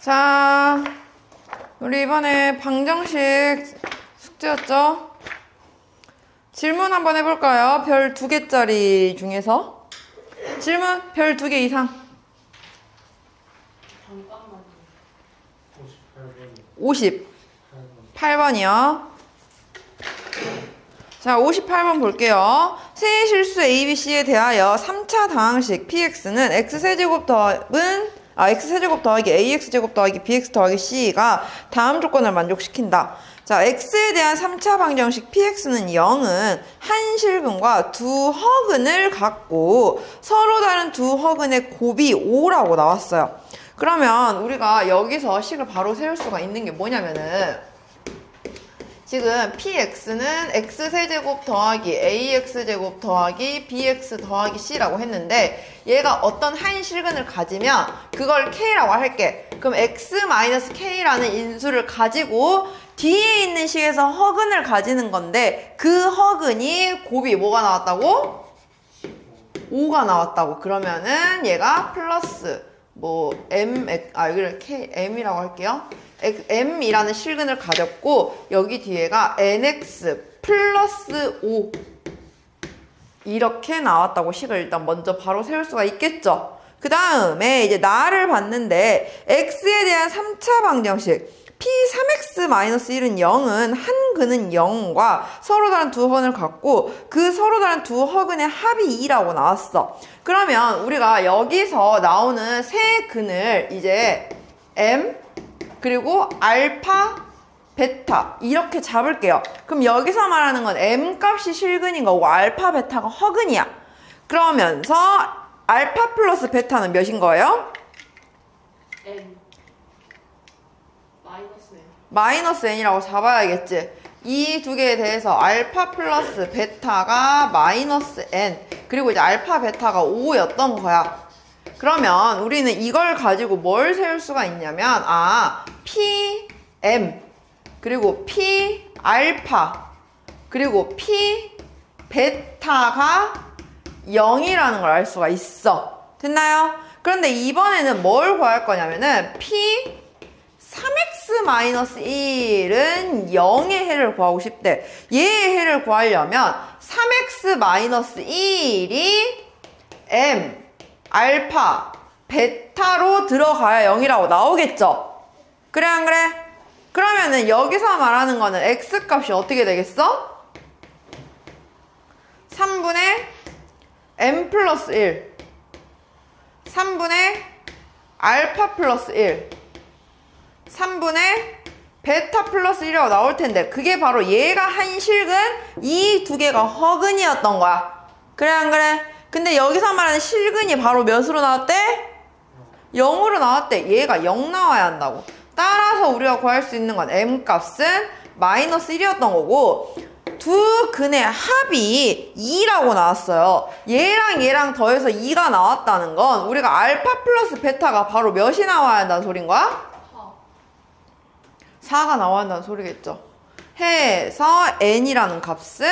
자, 우리 이번에 방정식 숙제였죠? 질문 한번 해볼까요? 별 2개짜리 중에서. 질문 별 2개 이상. 잠깐만요. 58번이요. 자, 58번 볼게요. 세의 실수 ABC에 대하여 3차 다항식 px는 x세제곱 더하기 ax제곱 더하기 bx 더하기 c가 다음 조건을 만족시킨다. 자, x에 대한 3차 방정식 px는 0은 한 실근과 두 허근을 갖고 서로 다른 두 허근의 곱이 5라고 나왔어요. 그러면 우리가 여기서 식을 바로 세울 수가 있는 게 뭐냐면은, 지금 px는 x세제곱 더하기 ax제곱 더하기 bx 더하기 c라고 했는데, 얘가 어떤 한 실근을 가지면 그걸 k라고 할게. 그럼 x-k라는 인수를 가지고 뒤에 있는 식에서 허근을 가지는 건데, 그 허근이 곱이 뭐가 나왔다고? 5가 나왔다고. 그러면은 얘가 플러스 여기를 m이라고 할게요. m이라는 실근을 가졌고, 여기 뒤에가 nx 플러스 5 이렇게 나왔다고 식을 일단 먼저 바로 세울 수가 있겠죠. 그 다음에 이제 나를 봤는데, x에 대한 3차 방정식 p3x-1은 0은 한 근은 0과 서로 다른 두 허근을 갖고 그 서로 다른 두 허근의 합이 2라고 나왔어. 그러면 우리가 여기서 나오는 세 근을 이제 m 그리고 알파, 베타 이렇게 잡을게요. 그럼 여기서 말하는 건 m 값이 실근인 거고 알파, 베타가 허근이야. 그러면서 알파 플러스 베타는 몇인 거예요? n 마이너스 n이라고 잡아야겠지. 이 두 개에 대해서 알파 플러스 베타가 마이너스 n, 그리고 이제 알파 베타가 5였던 거야. 그러면 우리는 이걸 가지고 뭘 세울 수가 있냐면, pm 그리고 p 알파 그리고 p 베타가 0이라는 걸 알 수가 있어. 됐나요? 그런데 이번에는 뭘 구할 거냐면은 p 3x-1은 0의 해를 구하고 싶대. 얘의 해를 구하려면 3x-1이 m, 알파, 베타로 들어가야 0이라고 나오겠죠? 그래 안 그래? 그러면은 여기서 말하는 거는 x 값이 어떻게 되겠어? 3분의 m 플러스 1, 3분의 알파 플러스 1, 3분의 베타 플러스 1이라고 나올 텐데, 그게 바로 얘가 한 실근, 이 두 개가 허근이었던 거야. 그래 안 그래? 근데 여기서 말하는 실근이 바로 몇으로 나왔대? 0으로 나왔대. 얘가 0 나와야 한다고. 따라서 우리가 구할 수 있는 건 m 값은 마이너스 1이었던 거고, 두 근의 합이 2라고 나왔어요. 얘랑 얘랑 더해서 2가 나왔다는 건 우리가 알파 플러스 베타가 바로 몇이 나와야 한다는 소린 거야? 4가 나와야 한다는 소리겠죠. 해서 n이라는 값은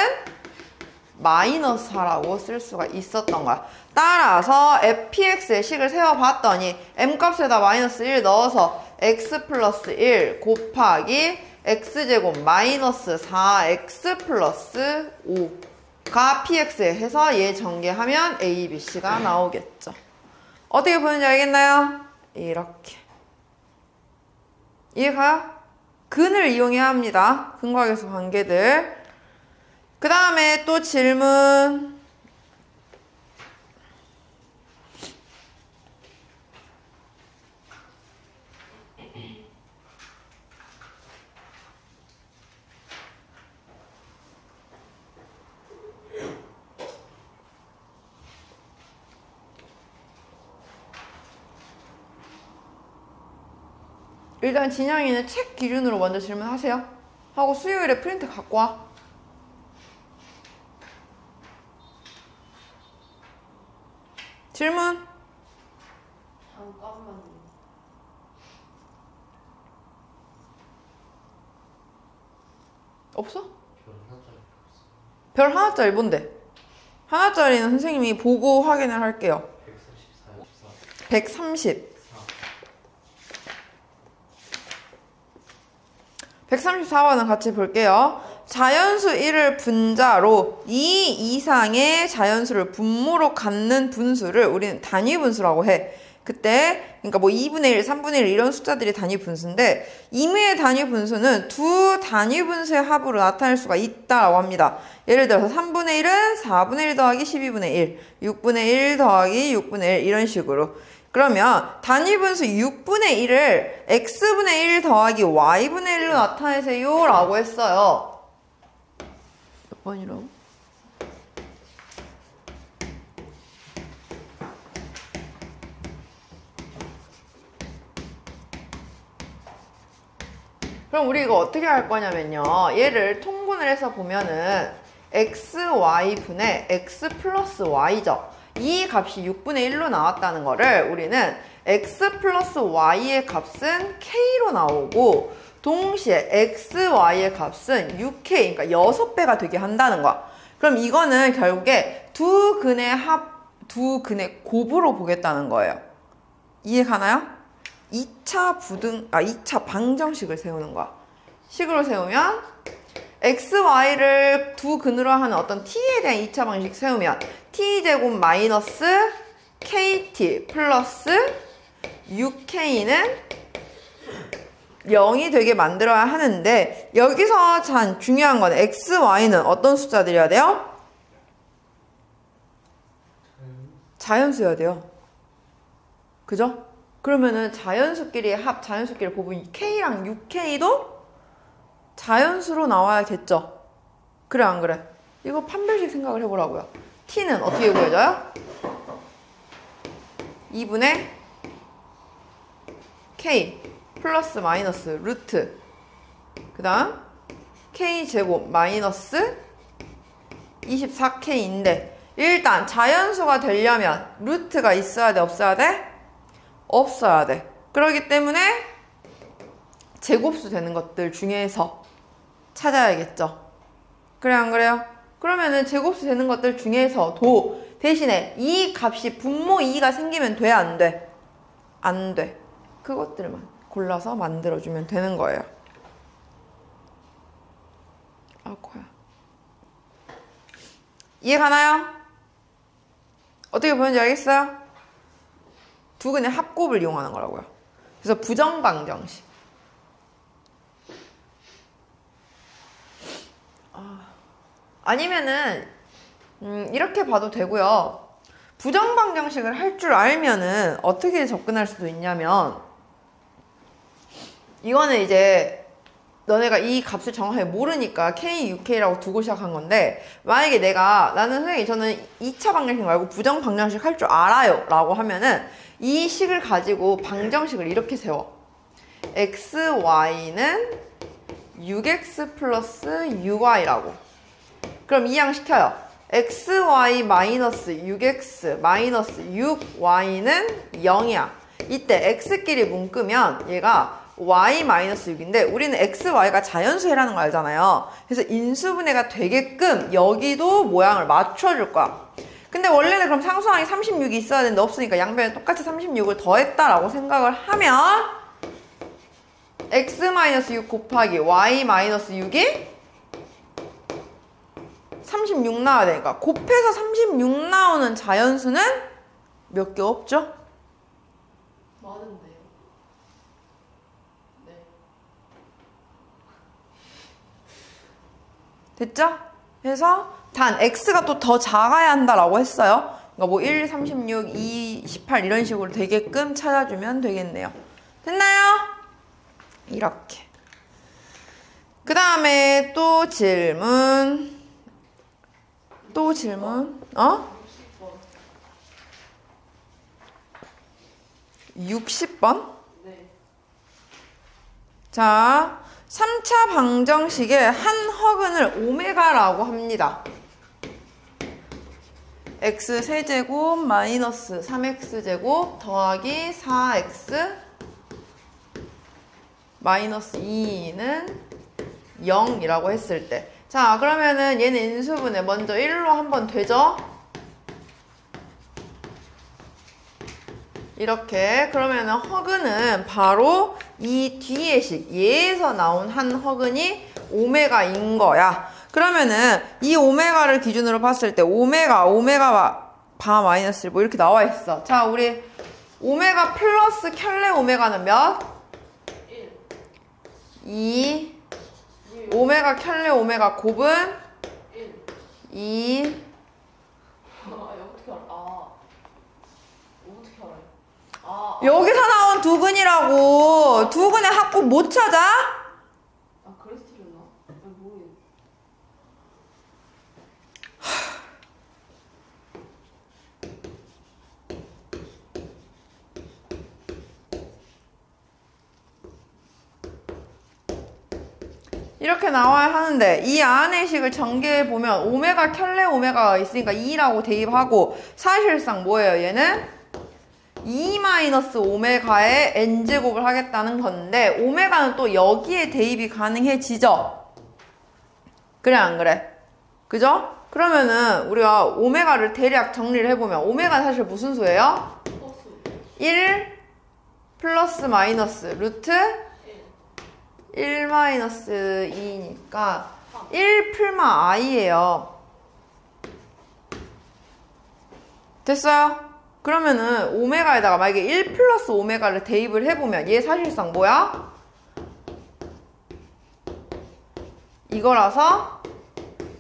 마이너스 4라고 쓸 수가 있었던 거야. 따라서 fpx의 식을 세워봤더니 m값에다 마이너스 1 넣어서 x 플러스 1 곱하기 x제곱 마이너스 4x 플러스 5가 px에 해서 얘 전개하면 a, b, c가 나오겠죠. 어떻게 보는지 알겠나요? 이렇게. 이해가요? 근을 이용해야 합니다. 근과계수 관계들. 그 다음에 또 질문. 일단 진영이는 책 기준으로 먼저 질문하세요. 하고 수요일에 프린트 갖고 와. 질문. 잠깐만요. 없어? 별 하나짜리 뭔데? 하나짜리는 선생님이 보고 확인을 할게요. 130. 134번은 같이 볼게요. 자연수 1을 분자로 2 이상의 자연수를 분모로 갖는 분수를 우리는 단위 분수라고 해. 그때 그러니까 뭐 2분의 1, 3분의 1 이런 숫자들이 단위 분수인데 임의의 단위 분수는 두 단위 분수의 합으로 나타낼 수가 있다라고 합니다. 예를 들어서 3분의 1은 4분의 1 더하기 12분의 1, 6분의 1 더하기 6분의 1 이런 식으로. 그러면 단위 분수 6분의 1을 x분의 1 더하기 y분의 1로 나타내세요 라고 했어요. 몇 번이라고? 그럼 우리 이거 어떻게 할 거냐면요. 얘를 통분을 해서 보면은 xy분의 x 플러스 y죠. 이 값이 6분의 1로 나왔다는 거를 우리는 x 플러스 y의 값은 k로 나오고 동시에 xy의 값은 6k, 그러니까 6배가 되게 한다는 거야. 그럼 이거는 결국에 두 근의 곱으로 보겠다는 거예요. 이해 가나요? 2차 방정식을 세우는 거야. 식으로 세우면 xy를 두 근으로 하는 어떤 t에 대한 2차 방식 세우면 t제곱 마이너스 kt 플러스 6k는 0이 되게 만들어야 하는데 여기서 참 중요한 건 xy는 어떤 숫자들이어야 돼요? 자연수여야 돼요. 그죠? 그러면은 자연수끼리의 합, 자연수끼리 곱은 k랑 6k도 자연수로 나와야겠죠? 그래 안 그래? 이거 판별식 생각을 해보라고요. t는 어떻게 구해져요? 2분의 k 플러스 마이너스 루트 그 다음 k제곱 마이너스 24k인데 일단 자연수가 되려면 루트가 있어야 돼 없어야 돼? 없어야 돼. 그렇기 때문에 제곱수 되는 것들 중에서 찾아야겠죠. 그래 안 그래요? 그러면은 제곱수 되는 것들 중에서도 대신에 이 값이 분모 2가 생기면 돼 안 돼? 안 돼. 그것들만 골라서 만들어주면 되는 거예요. 아고야. 이해 가나요? 어떻게 보는지 알겠어요? 두 근의 합곱을 이용하는 거라고요. 그래서 부정방정식. 아니면은 이렇게 봐도 되고요. 부정방정식을 할 줄 알면은 어떻게 접근할 수도 있냐면 이거는 이제 너네가 이 값을 정확하게 모르니까 K, UK라고 두고 시작한 건데 만약에 나는 선생님 저는 2차 방정식 말고 부정방정식 할 줄 알아요 라고 하면은 이 식을 가지고 방정식을 이렇게 세워. xy는 6x 플러스 6y라고. 그럼 이항시켜요. xy 마이너스 6x 마이너스 6y는 0이야. 이때 x끼리 묶으면 얘가 y 마이너스 6인데 우리는 xy가 자연수라는 거 알잖아요. 그래서 인수분해가 되게끔 여기도 모양을 맞춰줄 거야. 근데 원래는 그럼 상수항이 36이 있어야 되는데 없으니까 양변에 똑같이 36을 더했다라고 생각을 하면 x-6 곱하기 y-6이 36 나와야 되니까 곱해서 36 나오는 자연수는 몇 개 없죠? 많은데요. 네. 됐죠? 그래서 단 x가 또 더 작아야 한다라고 했어요. 그러니까 뭐 1, 36, 2, 18 이런 식으로 되게끔 찾아주면 되겠네요. 됐나요? 이렇게. 그 다음에 또 질문. 60번? 네. 자, 3차 방정식의 한 허근을 오메가라고 합니다. x 세제곱 마이너스 3x제곱 더하기 4x 마이너스 2는 0이라고 했을 때 자 그러면은 얘는 인수분해 먼저 1로 한번 되죠? 이렇게 그러면은 허근은 바로 이 뒤의 식, 얘에서 나온 한 허근이 오메가인 거야. 그러면은 이 오메가를 기준으로 봤을 때 오메가 바 마이너스 뭐 이렇게 나와 있어. 자, 우리 오메가 플러스 켤레 오메가는 몇? 1. 2. 오메가 켤레 오메가 곱은 1. 2. 어떻게 알아? 어떻게 알아요? 아, 여기서 나온 두근이라고. 두근의 합곱 못 찾아? 그래서 틀렸나? 모르겠네. 이렇게 나와야 하는데 이 안의 식을 전개해 보면 오메가 켤레 오메가가 있으니까 2라고 대입하고 사실상 뭐예요? 얘는 2-오메가의 n제곱을 하겠다는 건데 오메가는 또 여기에 대입이 가능해지죠? 그래 안 그래? 그죠? 그러면은 우리가 오메가를 대략 정리를 해보면 오메가는 사실 무슨 수예요? 소수. 1 플러스 마이너스 루트 1 마이너스 2니까 1 풀마 i예요. 됐어요? 그러면은 오메가에다가 만약에 1 플러스 오메가를 대입을 해보면 얘 사실상 뭐야? 이거라서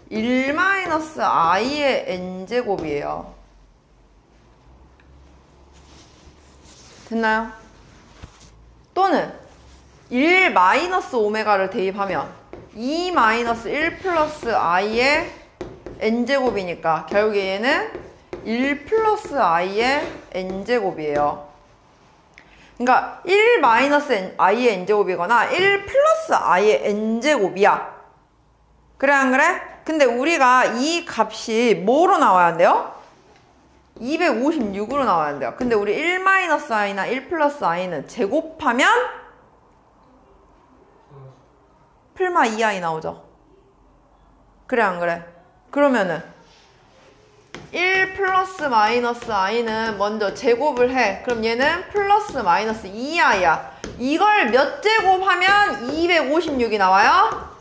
1 마이너스 i의 n제곱이에요. 됐나요? 또는 1 마이너스 오메가를 대입하면 2 마이너스 1 플러스 i의 n제곱이니까 결국에 얘는 1 플러스 i의 n제곱이에요. 그러니까 1 마이너스 i의 n제곱이거나 1 플러스 i의 n제곱이야. 그래 안 그래? 근데 우리가 이 값이 뭐로 나와야 한대요? 256으로 나와야 한대요. 근데 우리 1 마이너스 i나 1 플러스 i는 제곱하면 풀마 2i 나오죠. 그래 안 그래? 그러면은 1 플러스 마이너스 i는 먼저 제곱을 해. 그럼 얘는 플러스 마이너스 2i야. 이걸 몇 제곱하면 256이 나와요?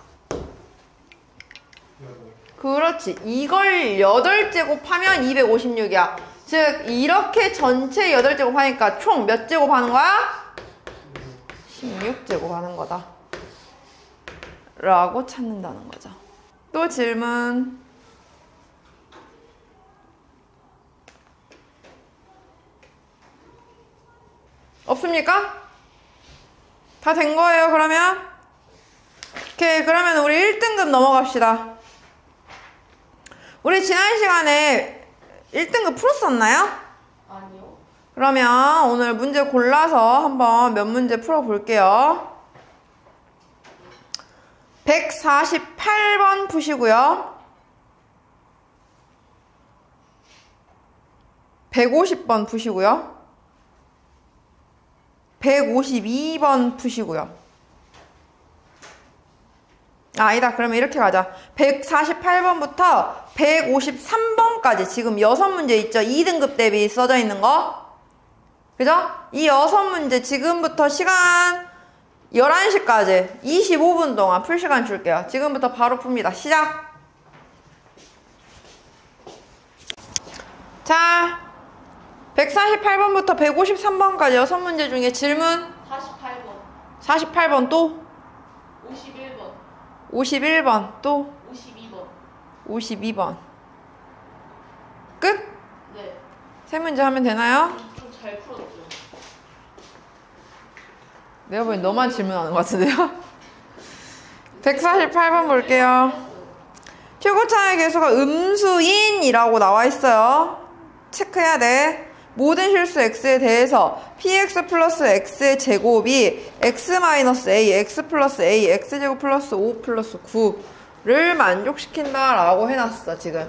그렇지. 이걸 8제곱하면 256이야. 즉 이렇게 전체 8제곱 하니까 총 몇 제곱 하는 거야? 16제곱 하는 거다. 라고 찾는다는 거죠. 또 질문. 없습니까? 다 된 거예요, 그러면? 오케이, 그러면 우리 1등급 넘어갑시다. 우리 지난 시간에 1등급 풀었었나요? 아니요. 그러면 오늘 문제 골라서 한번 몇 문제 풀어볼게요. 148번 푸시고요. 150번 푸시고요. 152번 푸시고요. 아니다. 그러면 이렇게 가자. 148번부터 153번까지 지금 6문제 있죠? 2등급 대비 써져 있는 거. 그죠? 이 6문제 지금부터 시간 11시까지 25분 동안 풀 시간 줄게요. 지금부터 바로 풉니다. 시작! 자, 148번부터 153번까지 6문제 중에 질문 48번. 48번 또 51번. 51번 또 52번. 52번 끝? 네. 3문제 하면 되나요? 좀 잘 풀었죠. 내가 보기엔 너만 질문하는 것 같은데요? 148번 볼게요. 최고차의 개수가 음수인이라고 나와 있어요. 체크해야 돼. 모든 실수 x에 대해서 px 플러스 x의 제곱이 x 마이너스 a, x 플러스 a, x제곱 플러스 5 플러스 9를 만족시킨다라고 해놨어, 지금.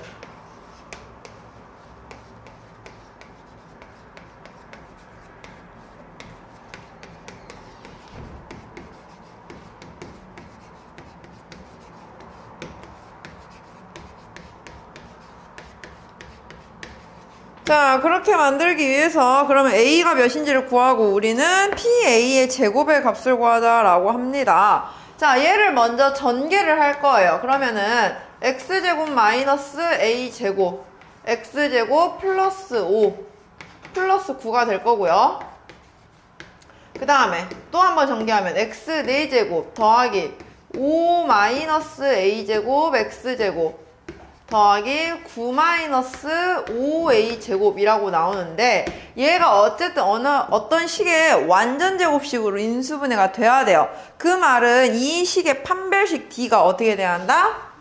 자, 자, 그렇게 만들기 위해서 그러면 A가 몇인지를 구하고 우리는 PA의 제곱의 값을 구하자라고 합니다. 자, 얘를 먼저 전개를 할 거예요. 그러면은 X제곱 마이너스 A제곱, X제곱 플러스 5, 플러스 9가 될 거고요. 그 다음에 또 한번 전개하면 X 4제곱 더하기 5 마이너스 A제곱 X제곱 더하기 9 마이너스 5A제곱이라고 나오는데 얘가 어쨌든 어떤 식의 완전제곱식으로 인수분해가 돼야 돼요. 그 말은 이 식의 판별식 D가 어떻게 돼야 한다?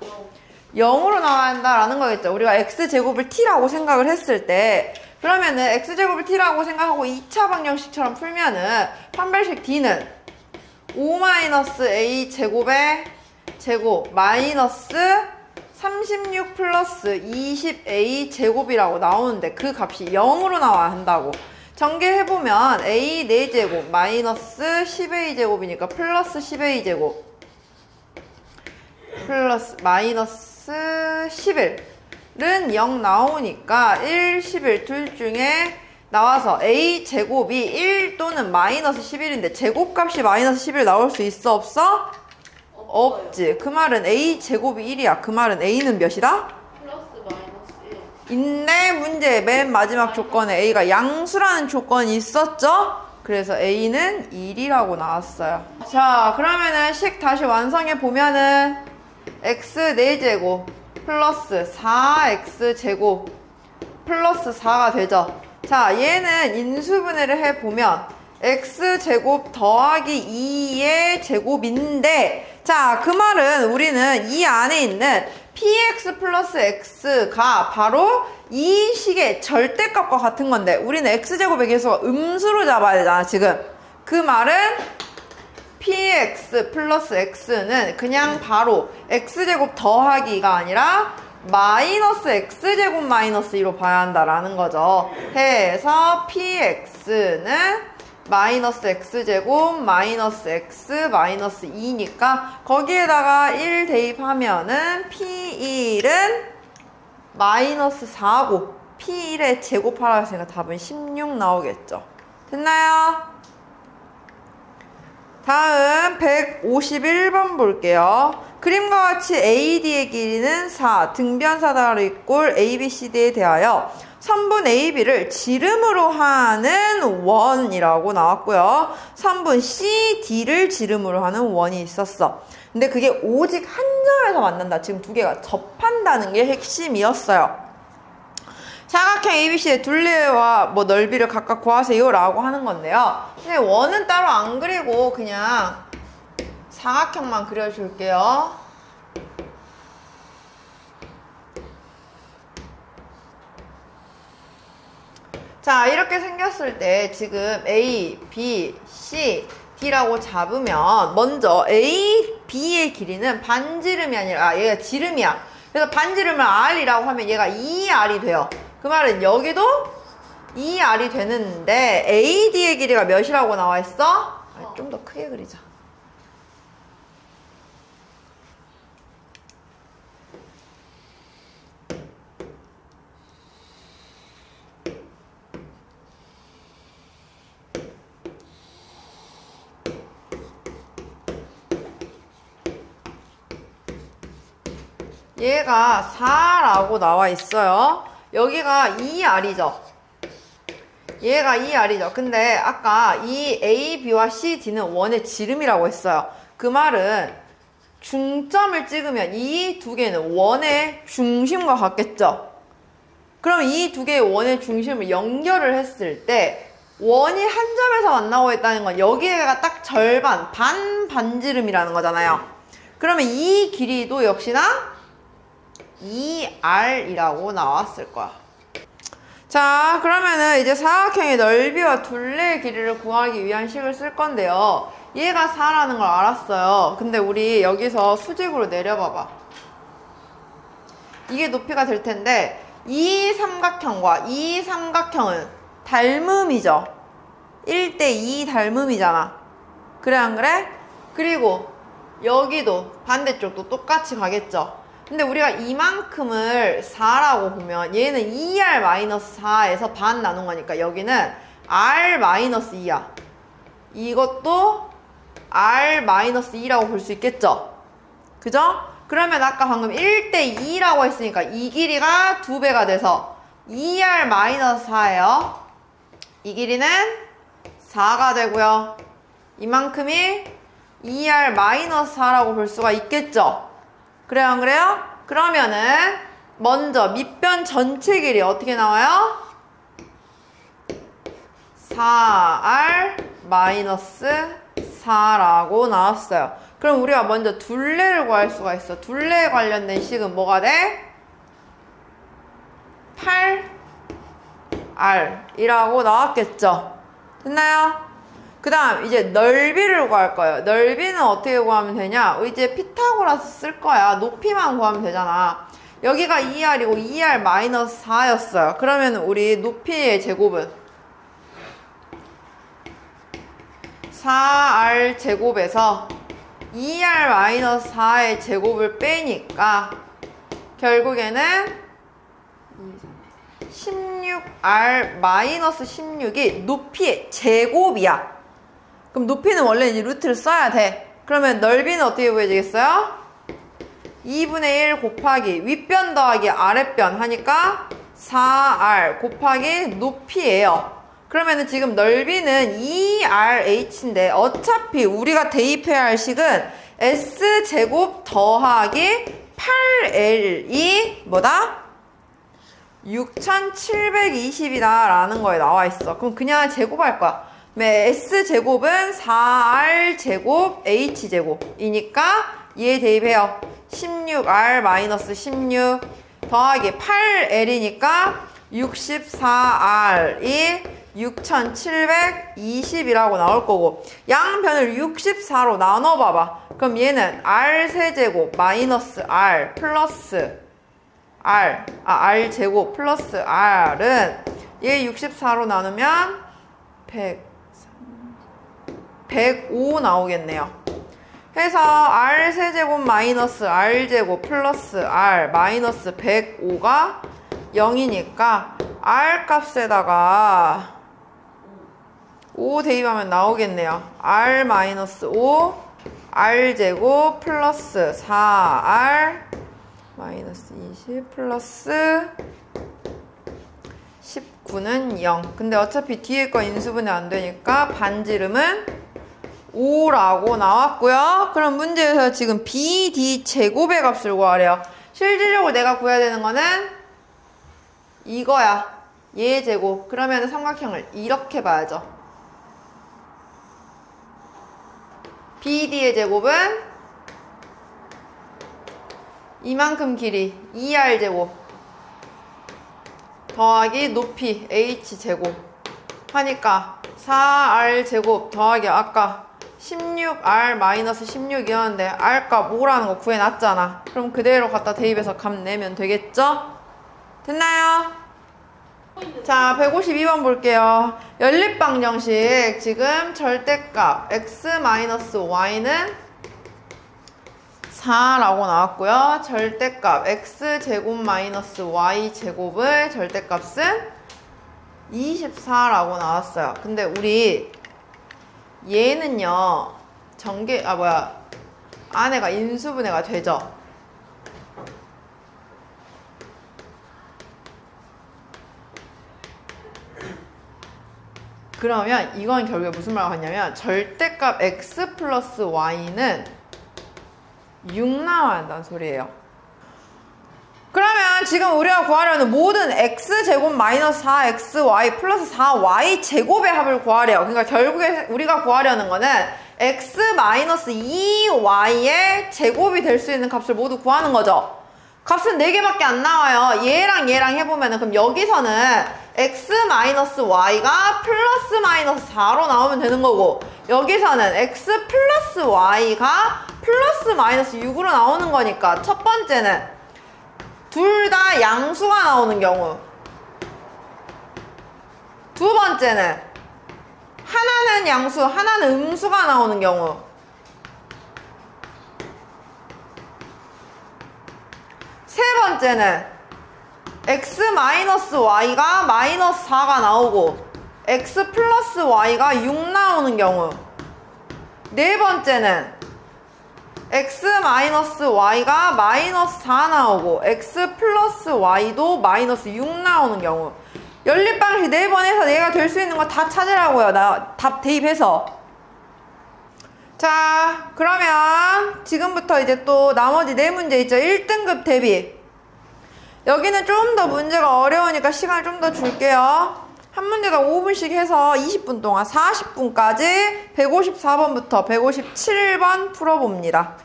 0으로 나와야 한다라는 거겠죠. 우리가 X제곱을 T라고 생각을 했을 때 그러면은 X제곱을 T라고 생각하고 2차 방정식처럼 풀면은 판별식 D는 5-A제곱의 제곱 마이너스 36 플러스 20A제곱이라고 나오는데 그 값이 0으로 나와야 한다고. 전개해보면 A 4제곱 마이너스 10A제곱이니까 플러스 10A제곱 플러스 마이너스 11은 0 나오니까 1, 11 둘 중에 나와서 A제곱이 1 또는 마이너스 11인데 제곱값이 마이너스 11 나올 수 있어 없어? 없지. 그 말은 A제곱이 1이야. 그 말은 A는 몇이다? 플러스 마이너스 1. 인내 문제 맨 마지막 조건에 A가 양수라는 조건이 있었죠? 그래서 A는 1이라고 나왔어요. 자, 그러면은 식 다시 완성해 보면은 X 4제곱 플러스 4X제곱 플러스 4가 되죠. 자, 얘는 인수분해를 해보면 X제곱 더하기 2의 제곱인데 자, 그 말은 우리는 이 안에 있는 px 플러스 x가 바로 이 식의 절대값과 같은 건데 우리는 x제곱의 계수가 음수로 잡아야 되잖아 지금. 그 말은 px 플러스 x는 그냥 바로 x제곱 더하기가 아니라 마이너스 x제곱 마이너스 2로 봐야 한다라는 거죠. 해서 px는 마이너스 x제곱 마이너스 x 마이너스 2니까 거기에다가 1 대입하면은 p1은 마이너스 4고 p1에 제곱하라 했으니까 답은 16 나오겠죠. 됐나요? 다음 151번 볼게요. 그림과 같이 AD의 길이는 4, 등변사다리 꼴 ABCD에 대하여 선분 AB를 지름으로 하는 원이라고 나왔고요. 선분 CD를 지름으로 하는 원이 있었어. 근데 그게 오직 한 점에서 만난다. 지금 두 개가 접한다는 게 핵심이었어요. 사각형 ABC의 둘레와 뭐 넓이를 각각 구하세요 라고 하는 건데요. 근데 원은 따로 안 그리고 그냥 사각형만 그려줄게요. 자, 이렇게 생겼을 때 지금 A, B, C, D라고 잡으면 먼저 A, B의 길이는 반지름이 아니라 얘가 지름이야. 그래서 반지름을 R이라고 하면 얘가 2R이 돼요. 그 말은 여기도 2R이 되는데 AD의 길이가 몇이라고 나와 있어? 좀 더 크게 그리자. 얘가 4라고 나와 있어요. 여기가 2R이죠. 얘가 2R이죠. 근데 아까 이 A, B와 C, D는 원의 지름이라고 했어요. 그 말은 중점을 찍으면 이 두 개는 원의 중심과 같겠죠. 그럼 이 두 개의 원의 중심을 연결을 했을 때 원이 한 점에서 만나고 있다는 건 여기가 딱 절반, 반지름이라는 거잖아요. 그러면 이 길이도 역시나 2R이라고 나왔을 거야. 자, 그러면은 이제 사각형의 넓이와 둘레의 길이를 구하기 위한 식을 쓸 건데요. 얘가 4라는 걸 알았어요. 근데 우리 여기서 수직으로 내려봐봐. 이게 높이가 될 텐데 이 삼각형과 이 삼각형은 닮음이죠. 1대2 닮음이잖아. 그래 안 그래? 그리고 여기도 반대쪽도 똑같이 가겠죠. 근데 우리가 이만큼을 4라고 보면 얘는 2R-4에서 반 나눈 거니까 여기는 R-2야. 이것도 R-2라고 볼 수 있겠죠? 그죠? 그러면 아까 방금 1대2라고 했으니까 이 길이가 2배가 돼서 2R-4예요. 이 길이는 4가 되고요. 이만큼이 2R-4라고 볼 수가 있겠죠? 그래요, 안 그래요? 그러면은 먼저 밑변 전체 길이 어떻게 나와요? 4R-4라고 나왔어요. 그럼 우리가 먼저 둘레를 구할 수가 있어. 둘레에 관련된 식은 뭐가 돼? 8R이라고 나왔겠죠? 됐나요? 그 다음 이제 넓이를 구할 거예요. 넓이는 어떻게 구하면 되냐? 이제 피타고라스 쓸 거야. 높이만 구하면 되잖아. 여기가 2R이고 2R-4였어요. 그러면 우리 높이의 제곱은 4R 제곱에서 2R-4의 제곱을 빼니까 결국에는 16R-16이 높이의 제곱이야. 그럼 높이는 원래 이제 루트를 써야 돼. 그러면 넓이는 어떻게 구해지겠어요? 2분의 1 곱하기 윗변 더하기 아랫변 하니까 4R 곱하기 높이예요. 그러면은 지금 넓이는 2RH인데 어차피 우리가 대입해야 할 식은 S제곱 더하기 8L이 뭐다? 6720이다 라는 거에 나와 있어. 그럼 그냥 제곱할 거야. S제곱은 4R제곱 H제곱이니까 얘 대입해요. 16R-16 더하기 8L이니까 64R이 6720이라고 나올 거고 양변을 64로 나눠봐봐. 그럼 얘는 R세제곱 마이너스 R 플러스 R제곱 플러스 R은 얘 64로 나누면 105 나오겠네요. 해서 R세제곱 마이너스 R제곱 플러스 R 마이너스 105가 0이니까 R 값에다가 5 대입하면 나오겠네요. R 마이너스 5 R제곱 플러스 4R 마이너스 20 플러스 19는 0. 근데 어차피 뒤에 거 인수분해 안 되니까 반지름은 5라고 나왔고요. 그럼 문제에서 지금 BD 제곱의 값을 구하래요. 실질적으로 내가 구해야 되는 거는 이거야. 얘 제곱. 그러면 삼각형을 이렇게 봐야죠. BD의 제곱은 이만큼 길이 2R제곱 더하기 높이 H제곱 하니까 4R제곱 더하기 아까 16R-16이었는데 R값 5라는 거 구해놨잖아. 그럼 그대로 갖다 대입해서 값 내면 되겠죠? 됐나요? 자, 152번 볼게요. 연립방정식 지금 절대값 x-y는 4라고 나왔고요. 절대값 x제곱 마이너스 y제곱의 절대값은 24라고 나왔어요. 근데 우리 얘는요 안에가 인수분해가 되죠. 그러면 이건 결국에 무슨 말을 하냐면 절대값 x 플러스 y는 6 나와야 한다는 소리예요. 그러면 지금 우리가 구하려는 모든 x제곱 마이너스 4xy 플러스 4y제곱의 합을 구하래요. 그러니까 결국에 우리가 구하려는 거는 x 마이너스 2y의 제곱이 될 수 있는 값을 모두 구하는 거죠. 값은 4개밖에 안 나와요. 얘랑 얘랑 해보면은 그럼 여기서는 x 마이너스 y가 플러스 마이너스 4로 나오면 되는 거고 여기서는 x 플러스 y가 플러스 마이너스 6으로 나오는 거니까 첫 번째는 둘 다 양수가 나오는 경우 두 번째는 하나는 양수, 하나는 음수가 나오는 경우 번째는 x-y가 마이너스 4가 나오고 x 플러스 y가 6 나오는 경우. 네 번째는 x-y가 마이너스 4 나오고 x 플러스 y도 마이너스 6 나오는 경우. 연립방식 4번 해서 얘가 될 수 있는 거 다 찾으라고요. 나 답 대입해서. 자, 그러면 지금부터 이제 또 나머지 4문제 있죠. 1등급 대비. 여기는 좀 더 문제가 어려우니까 시간을 좀 더 줄게요. 한 문제당 5분씩 해서 20분 동안 40분까지 154번부터 157번 풀어봅니다.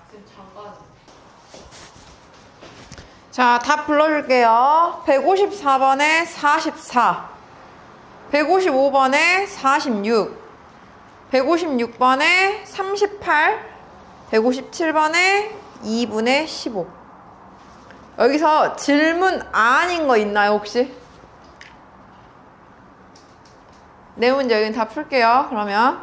자, 답 불러줄게요. 154번에 44, 155번에 46, 156번에 38, 157번에 2분의 15. 여기서 질문 아닌 거 있나요, 혹시? 네 문제 여기는 다 풀게요. 그러면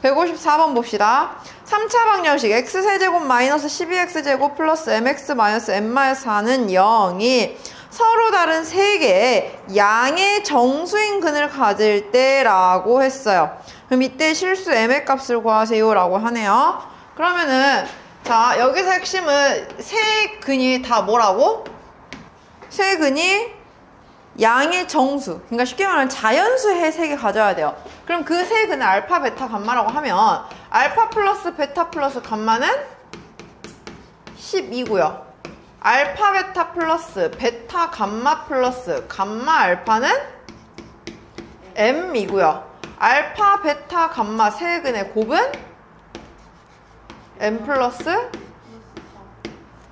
154번 봅시다. 3차 방정식 x세제곱 마이너스 12x제곱 플러스 mx 마이너스 n-4는 0이 서로 다른 세 개의 양의 정수인 근을 가질 때라고 했어요. 그럼 이때 실수 m의 값을 구하세요 라고 하네요. 그러면은 자, 여기서 핵심은 세 근이 다 뭐라고? 세 근이 양의 정수, 그러니까 쉽게 말하면 자연수의 세 개 가져야 돼요. 그럼 그 세 근을 알파, 베타, 감마라고 하면 알파 플러스 베타 플러스 감마는 12고요. 알파, 베타 플러스 베타, 감마 플러스 감마, 알파는 m이고요. 알파, 베타, 감마 세 근의 곱은 m 플러스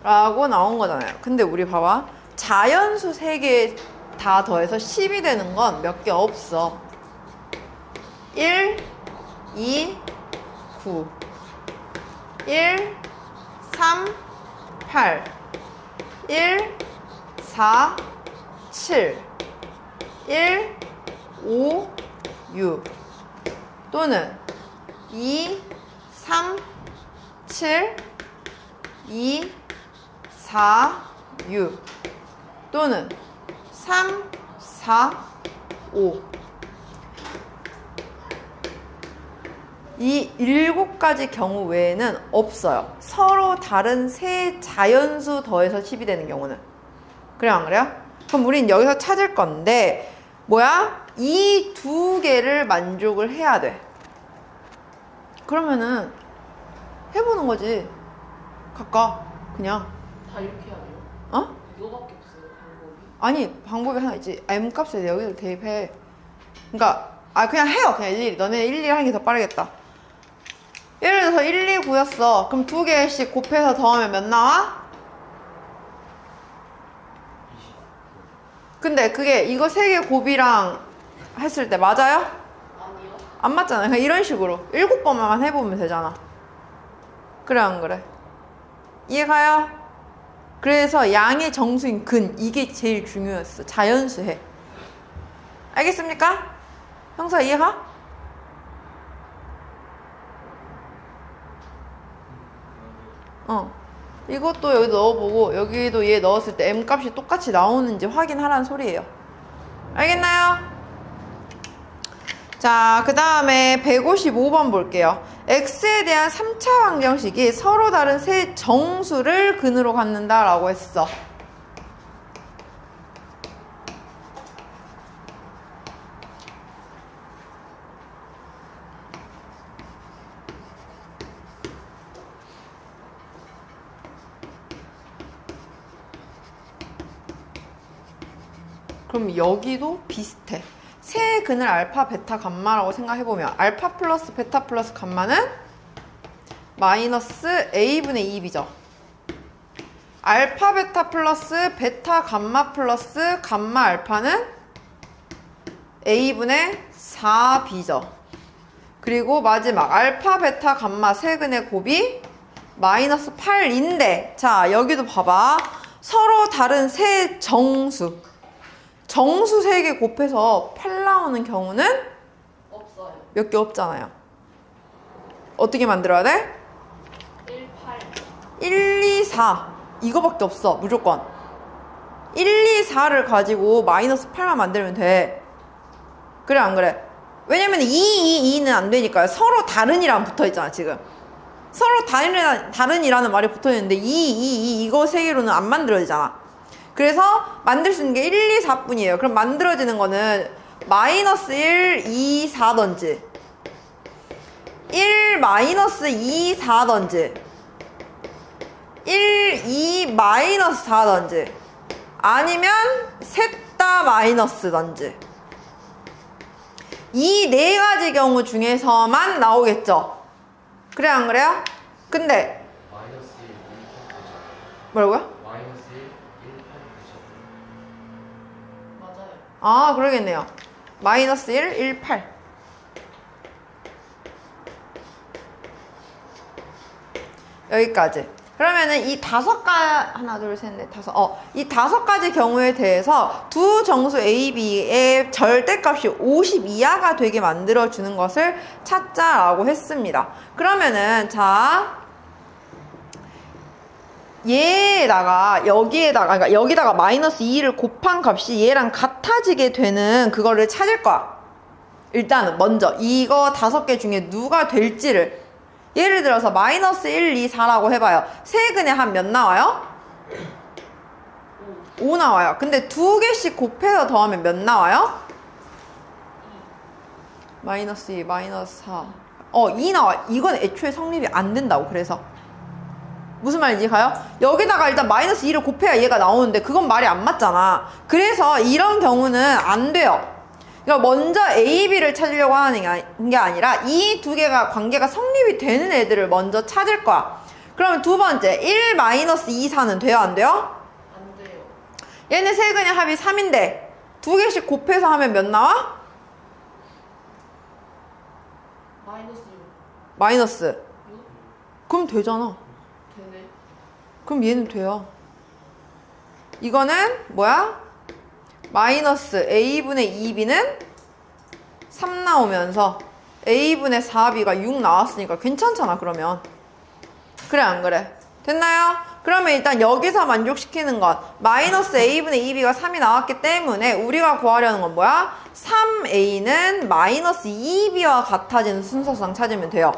라고 나온 거잖아요. 근데 우리 봐봐. 자연수 세 개 다 더해서 10이 되는 건 몇 개 없어. 1, 2, 9, 1, 3, 8, 1, 4, 7, 1, 5, 6 또는 2, 3, 7, 2, 4, 6 또는 3, 4, 5. 이 7가지 경우 외에는 없어요. 서로 다른 세 자연수 더해서 10이 되는 경우는. 그래요, 안 그래요? 그럼 우린 여기서 찾을 건데 뭐야? 이 두 개를 만족을 해야 돼. 그러면은 해보는 거지. 각각 그냥. 다 이렇게 해야 돼요? 어? 이거밖에 없어요, 방법이. 아니, 방법이 하나 있지. m 값에 여기를 대입해. 그러니까 그냥 해요. 그냥 일일이. 너네 일일이 하는 게 더 빠르겠다. 예를 들어서 1, 2 구였어. 그럼 두 개씩 곱해서 더하면 몇 나와? 근데 그게 이거 세 개 곱이랑 했을 때 맞아요? 아니요. 안 맞잖아요. 그냥 이런 식으로 7번만 해보면 되잖아. 그래, 안 그래? 이해가요? 그래서 양의 정수인 근, 이게 제일 중요했어. 자연수해. 알겠습니까? 형사 이해가? 이것도 여기 넣어보고 여기도 얘 넣었을 때 m 값이 똑같이 나오는지 확인하라는 소리예요. 알겠나요? 자, 그 다음에 155번 볼게요. x에 대한 3차 방정식이 서로 다른 세 정수를 근으로 갖는다 라고 했어. 그럼 여기도 비슷해. 세 근을 알파, 베타, 감마라고 생각해보면 알파 플러스 베타 플러스 감마는 마이너스 a분의 2b죠. 알파, 베타 플러스 베타, 감마 플러스 감마, 알파는 a분의 4b죠. 그리고 마지막 알파, 베타, 감마 세 근의 곱이 마이너스 8인데 자, 여기도 봐봐. 서로 다른 세 정수. 정수 3개 곱해서 8 나오는 경우는 없어요. 몇 개 없잖아요. 어떻게 만들어야 돼? 1, 8. 1, 2, 4 이거밖에 없어. 무조건 1, 2, 4를 가지고 마이너스 8만 만들면 돼. 그래 안 그래? 왜냐면 2, 2, 2는 안 되니까요. 서로 다른이랑 붙어있잖아 지금. 서로 다른이라는 말이 붙어있는데 2, 2, 2 이거 세 개로는 안 만들어지잖아. 그래서 만들 수 있는 게 1, 2, 4뿐이에요. 그럼 만들어지는 거는 마이너스 1, 2, 4던지 1, 마이너스 2, 4던지 1, 2, 마이너스 4던지 아니면 셋 다 마이너스던지 이 네 가지 경우 중에서만 나오겠죠. 그래 안 그래요? 근데 마이너스 1, 1, 8 뭐라고요? 마이너스 1, 1, 8 맞아요. 아 그러겠네요. 마이너스 1, 1, 8 여기까지. 그러면은 이 다섯 가지 하나 둘 셋 넷 다섯 이 다섯 가지 경우에 대해서 두 정수 A, B의 절대값이 50 이하가 되게 만들어 주는 것을 찾자라고 했습니다. 그러면은 자 얘에다가 그러니까 여기다가 마이너스 2를 곱한 값이 얘랑 같아지게 되는 그거를 찾을 거야. 일단은 먼저 이거 다섯 개 중에 누가 될지를. 예를 들어서 마이너스 1, 2, 4라고 해봐요. 세근에 한 몇 나와요? 5 나와요. 근데 두 개씩 곱해서 더하면 몇 나와요? 마이너스 2, 마이너스 4 2 나와. 이건 애초에 성립이 안 된다고. 그래서 무슨 말인지 가요? 여기다가 일단 마이너스 2를 곱해야 얘가 나오는데 그건 말이 안 맞잖아. 그래서 이런 경우는 안 돼요. 그러니까 먼저 A, B를 찾으려고 하는 게 아니라 이 두 개가 관계가 성립이 되는 애들을 먼저 찾을 거야. 그러면 두 번째 1 마이너스 2, 4는 돼요 안 돼요? 안 돼요. 얘네 세근의 합이 3인데 두 개씩 곱해서 하면 몇 나와? 마이너스 6. 마이너스. 6? 그럼 되잖아. 되네. 그럼 얘는 돼요. 이거는 뭐야? 마이너스 A분의 2B는 3 나오면서 A분의 4B가 6 나왔으니까 괜찮잖아 그러면. 그래 안 그래? 됐나요? 그러면 일단 여기서 만족시키는 건 마이너스 A분의 2B가 3이 나왔기 때문에 우리가 구하려는 건 뭐야? 3A는 마이너스 2B와 같아지는 순서상 찾으면 돼요.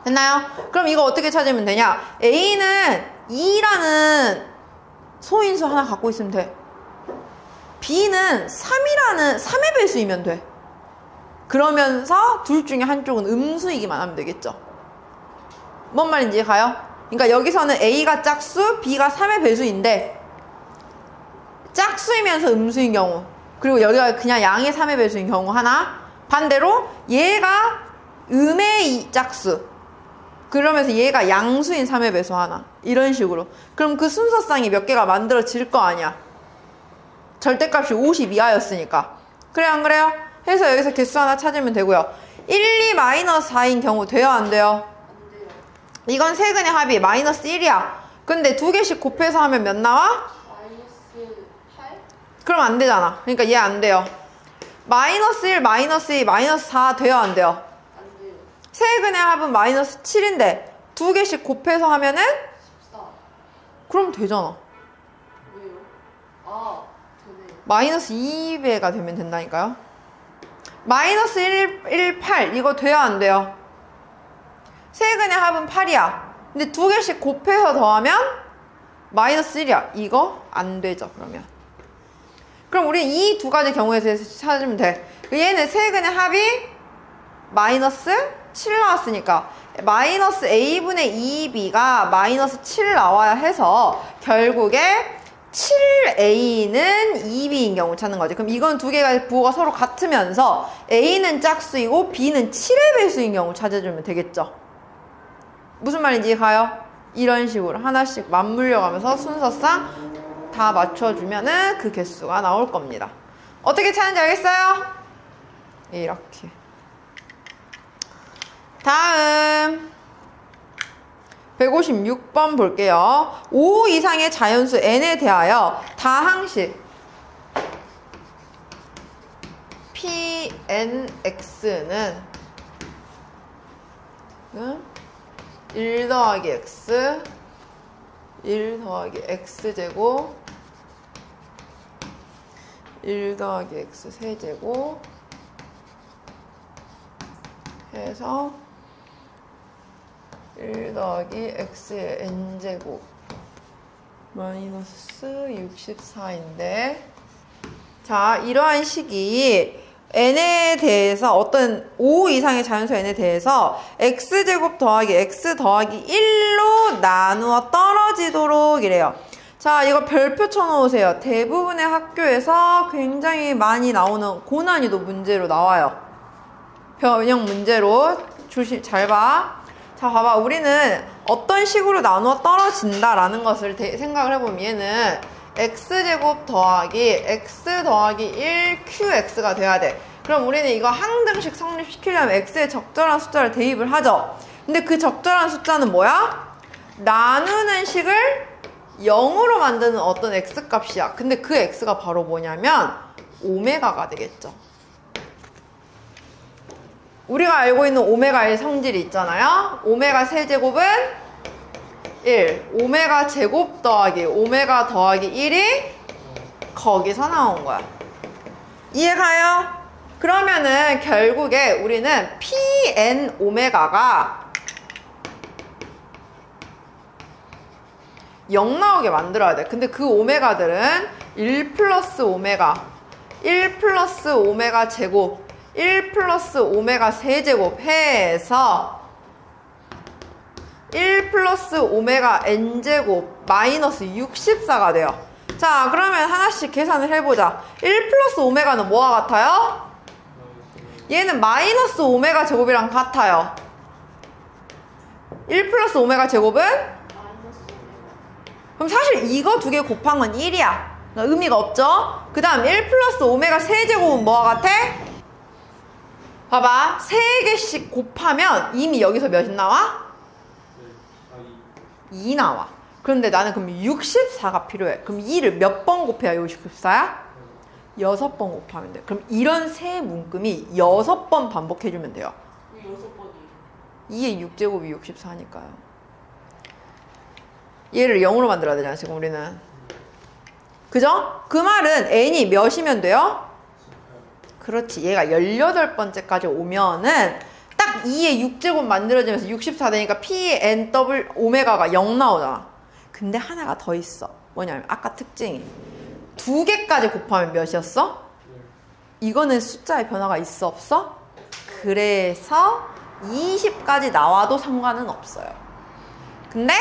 됐나요? 그럼 이거 어떻게 찾으면 되냐? A는 2라는 소인수 하나 갖고 있으면 돼. B는 3의 배수이면 돼. 그러면서 둘 중에 한쪽은 음수이기만 하면 되겠죠. 뭔 말인지 가요? 그러니까 여기서는 A가 짝수, B가 3의 배수인데 짝수이면서 음수인 경우, 그리고 여기가 그냥 양의 3의 배수인 경우 하나, 반대로 얘가 음의 짝수, 그러면서 얘가 양수인 3의 배수 하나, 이런 식으로. 그럼 그 순서상이 몇 개가 만들어질 거 아니야. 절대값이 50 이하였으니까. 그래 안 그래요? 해서 여기서 개수 하나 찾으면 되고요. 1, 2 마이너스 4인 경우 돼요 안 돼요? 안 돼요. 이건 세근의 합이 마이너스 1이야. 근데 두 개씩 곱해서 하면 몇 나와? 마이너스 8? 그럼 안 되잖아. 그러니까 얘 안 돼요. 마이너스 1, 마이너스 2, 마이너스 4 돼요 안 돼요? 안 돼요. 세근의 합은 마이너스 7인데 두 개씩 곱해서 하면은 14. 그럼 되잖아. 왜요? 아, 되네요. 마이너스 2배가 되면 된다니까요. 마이너스 1, 8 이거 돼요 안 돼요? 세근의 합은 8이야. 근데 두 개씩 곱해서 더하면 마이너스 1이야. 이거 안 되죠 그러면. 그럼 우리 이 두 가지 경우에 대해서 찾으면 돼. 얘는 세근의 합이 마이너스 7 나왔으니까 마이너스 A분의 2B가 마이너스 7 나와야 해서 결국에 7A는 2B인 경우 찾는 거지. 그럼 이건 두 개가 부호가 서로 같으면서 A는 짝수이고 B는 7의 배수인 경우 찾아주면 되겠죠. 무슨 말인지 가요? 이런 식으로 하나씩 맞물려 가면서 순서상 다 맞춰주면은 그 개수가 나올 겁니다. 어떻게 찾는지 알겠어요? 이렇게. 다음 156번 볼게요. 5 이상의 자연수 n에 대하여 다항식 Pnx는 1 더하기 x 1 더하기 x제곱 1 더하기 x 세제곱 해서 1 더하기 x의 n제곱 마이너스 64인데 자 이러한 식이 n에 대해서 어떤 5 이상의 자연수 n에 대해서 x제곱 더하기 x 더하기 1로 나누어 떨어지도록 이래요. 자 이거 별표 쳐놓으세요. 대부분의 학교에서 굉장히 많이 나오는 고난이도 문제로 나와요. 변형 문제로 잘 봐. 자 봐봐 우리는 어떤 식으로 나누어 떨어진다라는 것을 생각을 해보면 얘는 x제곱 더하기 x 더하기 1 qx가 돼야 돼. 그럼 우리는 이거 항등식 성립시키려면 x의 적절한 숫자를 대입을 하죠. 근데 그 적절한 숫자는 뭐야? 나누는 식을 0으로 만드는 어떤 x값이야. 근데 그 x가 바로 뭐냐면 오메가가 되겠죠. 우리가 알고 있는 오메가의 성질이 있잖아요. 오메가 세제곱은 1, 오메가 제곱 더하기 오메가 더하기 1이 거기서 나온 거야. 이해가요? 그러면은 결국에 우리는 Pn 오메가가 0 나오게 만들어야 돼. 근데 그 오메가들은 1 플러스 오메가, 1 플러스 오메가 제곱, 1 플러스 오메가 세제곱 해서 1 플러스 오메가 n제곱 마이너스 64가 돼요. 자 그러면 하나씩 계산을 해보자. 1 플러스 오메가는 뭐와 같아요? 얘는 마이너스 오메가 제곱이랑 같아요. 1 플러스 오메가 제곱은? 그럼 사실 이거 두 개 곱한 건 1이야. 의미가 없죠? 그 다음 1 플러스 오메가 세제곱은 뭐와 같아? 봐봐 3개씩 곱하면 이미 여기서 몇이 나와? 2 나와. 그런데 나는 그럼 64가 필요해. 그럼 2를 몇 번 곱해야 64야? 6번 곱하면 돼. 그럼 이런 세 문금이 6번 반복해주면 돼요. 왜 6번이? 2의 6제곱이 64니까요. 얘를 0으로 만들어야 되잖아 지금 우리는. 그죠? 그 말은 n이 몇이면 돼요? 그렇지. 얘가 18번째까지 오면은 딱 2의 6제곱 만들어지면서 64 되니까 Pn 더블 오메가가 0 나오잖아. 근데 하나가 더 있어. 뭐냐면 아까 특징이 2개까지 곱하면 몇이었어? 이거는 숫자의 변화가 있어 없어? 그래서 20까지 나와도 상관은 없어요. 근데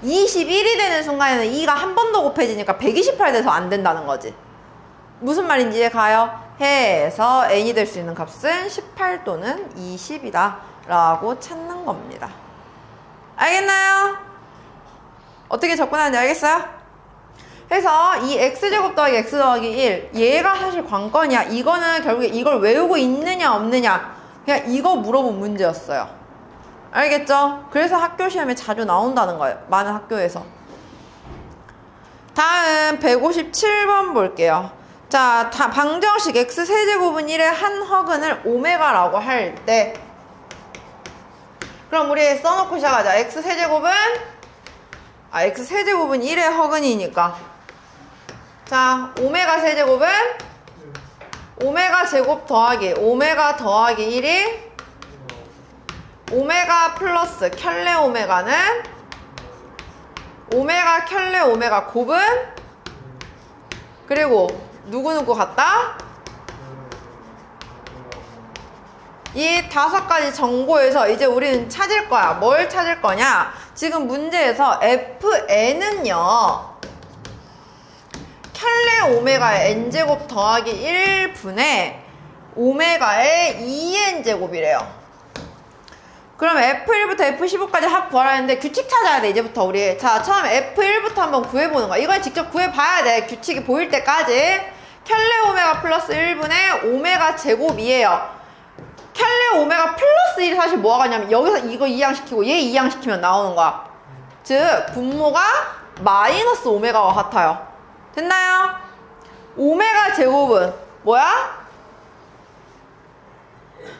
21이 되는 순간에는 2가 한 번 더 곱해지니까 128 돼서 안 된다는 거지. 무슨 말인지 이해가요? 해서 n이 될 수 있는 값은 18 또는 20이다 라고 찾는 겁니다. 알겠나요? 어떻게 접근하는지 알겠어요? 그래서 이 x제곱 더하기 x 더하기 1 얘가 사실 관건이야. 이거는 결국에 이걸 외우고 있느냐 없느냐 그냥 이거 물어본 문제였어요. 알겠죠? 그래서 학교 시험에 자주 나온다는 거예요. 많은 학교에서. 다음 157번 볼게요. 자, 방정식 x 세제곱은 1의 한 허근을 오메가라고 할 때 그럼 우리 써놓고 시작하자. x 세제곱은 x 세제곱은 1의 허근이니까 자, 오메가 세제곱은 오메가 제곱 더하기 오메가 더하기 1이 오메가 플러스 켤레 오메가는 오메가 켤레 오메가 곱은 그리고 누구누구 같다? 이 5가지 정보에서 이제 우리는 찾을 거야. 뭘 찾을 거냐? 지금 문제에서 fn은요 켤레 오메가의 n제곱 더하기 1분의 오메가의 2n제곱이래요. 그럼 F1부터 F15까지 합 구하라 했는데 규칙 찾아야 돼 이제부터 우리. 자 처음에 F1부터 한번 구해보는 거야. 이걸 직접 구해봐야 돼. 규칙이 보일 때까지. 켤레 오메가 플러스 1분의 오메가 제곱이에요. 켤레 오메가 플러스 1이 사실 뭐가 같냐면 여기서 이거 이항시키고 얘 이항시키면 나오는 거야. 즉 분모가 마이너스 오메가와 같아요. 됐나요? 오메가 제곱은 뭐야?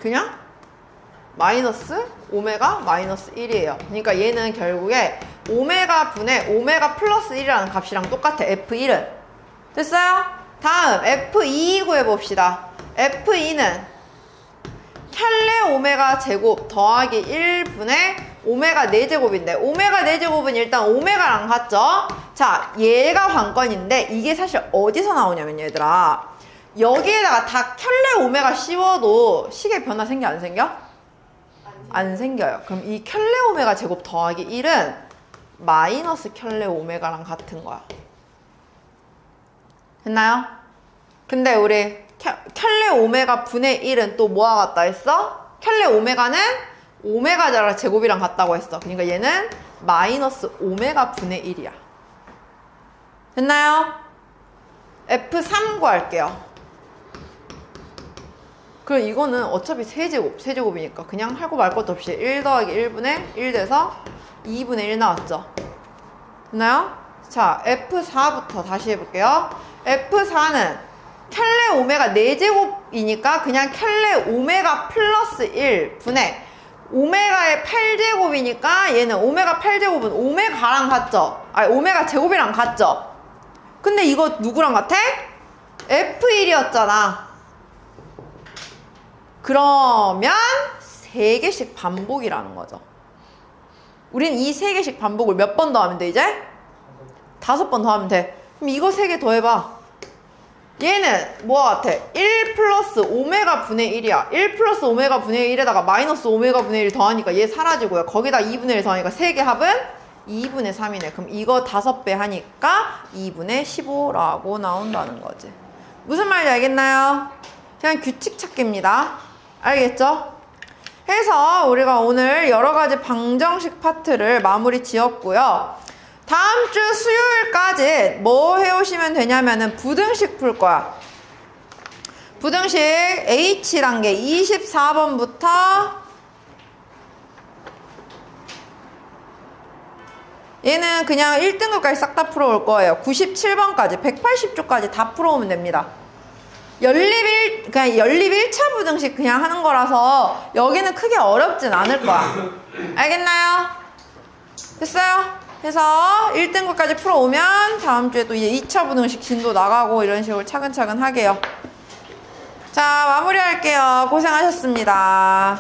그냥 마이너스 오메가 마이너스 1이에요. 그러니까 얘는 결국에 오메가 분의 오메가 플러스 1이라는 값이랑 똑같아. F1은. 됐어요? 다음 F2 구해봅시다. F2는 켤레 오메가 제곱 더하기 1분의 오메가 4제곱인데 오메가 4제곱은 일단 오메가랑 같죠? 자, 얘가 관건인데 이게 사실 어디서 나오냐면 얘들아, 여기에다가 다 켤레 오메가 씌워도 식의 변화 생겨 안 생겨? 안 생겨요. 그럼 이 켤레 오메가 제곱 더하기 1은 마이너스 켤레 오메가랑 같은 거야. 됐나요? 근데 우리 켤레 오메가 분의 1은 또 뭐와 같다 했어? 켤레 오메가는 오메가 제곱이랑 같다고 했어. 그러니까 얘는 마이너스 오메가 분의 1이야. 됐나요? F3 구할게요. 그럼 이거는 어차피 세제곱이니까 그냥 하고 말 것도 없이 1 더하기 1분의 1 돼서 2분의 1 나왔죠. 됐나요? 자, F4부터 다시 해볼게요. F4는 켤레 오메가 4제곱이니까 그냥 켤레 오메가 플러스 1 분의 오메가의 8제곱이니까 얘는 오메가 8제곱은 오메가랑 같죠? 아니, 오메가 제곱이랑 같죠? 근데 이거 누구랑 같아? F1이었잖아. 그러면 3개씩 반복이라는 거죠. 우린 이 3개씩 반복을 몇 번 더 하면 돼, 이제? 5번 더 하면 돼. 그럼 이거 3개 더 해봐. 얘는 뭐와 같아? 1 플러스 오메가 분의 1이야. 1 플러스 오메가 분의 1에다가 마이너스 오메가 분의 1 더하니까 얘 사라지고요. 거기다 2분의 1 더하니까 3개 합은 2분의 3이네. 그럼 이거 5배 하니까 2분의 15라고 나온다는 거지. 무슨 말인지 알겠나요? 그냥 규칙 찾기입니다. 알겠죠? 해서 우리가 오늘 여러 가지 방정식 파트를 마무리 지었고요. 다음 주 수요일까지 뭐 해오시면 되냐면은 부등식 풀 거야. 부등식 H단계 24번부터 얘는 그냥 1등급까지 싹 다 풀어올 거예요. 97번까지 180조까지 다 풀어오면 됩니다. 그냥 연립 1차 부등식 그냥 하는 거라서 여기는 크게 어렵진 않을 거야. 알겠나요? 됐어요? 해서 1등급까지 풀어오면 다음 주에 또 이제 2차 부등식 진도 나가고 이런 식으로 차근차근 하게요. 자, 마무리할게요. 고생하셨습니다.